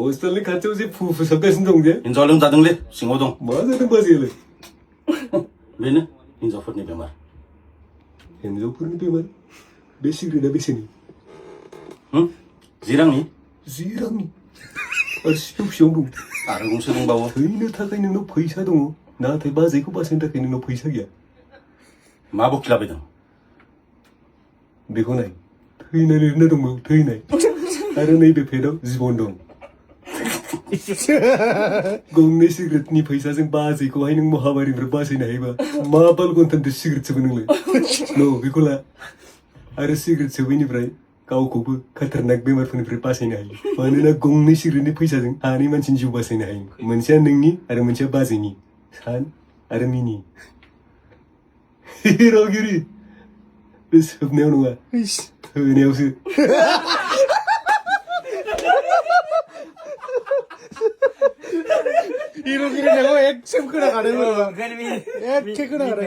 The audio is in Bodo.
हस्टेलनि खाथियाव जे फु फोसाबगासिनो दं जे हिन्जावा लोमजादोंलै सिङाव दं मा जादों बाजैयालाय बेनो हिन्जावफोरनि बेमार हिन्जावफोरनि बेमार बे सिगारेटआ बेसेनि 10 रांनि 10 रांनि आरो सिगां फिसायाव दं आरो गंसे दंबावो थैनो थाखाय नोंनाव फैसा दङ नाथाय बाजैखौ बासायनो थाखाय नोंनाव फैसा गैया मा बखिला बायदों बेखौ नाय थैनाय लिरना दङ थैनाय आरो नैबे पेदाव जिबन दं गंनै सिगारेटनि फैसाजों बाजैखौहाय नों महामारिनिफ्राय बासायनो हायोबा मा बाल घन्टानिफ्राय सिगारेट सोबो नोंलाय न' बेखौ ला आरो सिगारेट सोबैनिफ्राय गावखौबो खतरनाक बेमारफोरनिफ्राय बासायनो हायो मानोना गंनै सिगारेटनि फैसाजों सानै मानसिनि जिउ बासायनो हायो मोनसेया नोंनि आरो मोनसेया बाजैनि सान आरो मिनि रावगिरि बे सोबनायाव नङा होनायावसो हिर'गिरि नोङो एकसेम खोनाखादों एखे खोनाखादों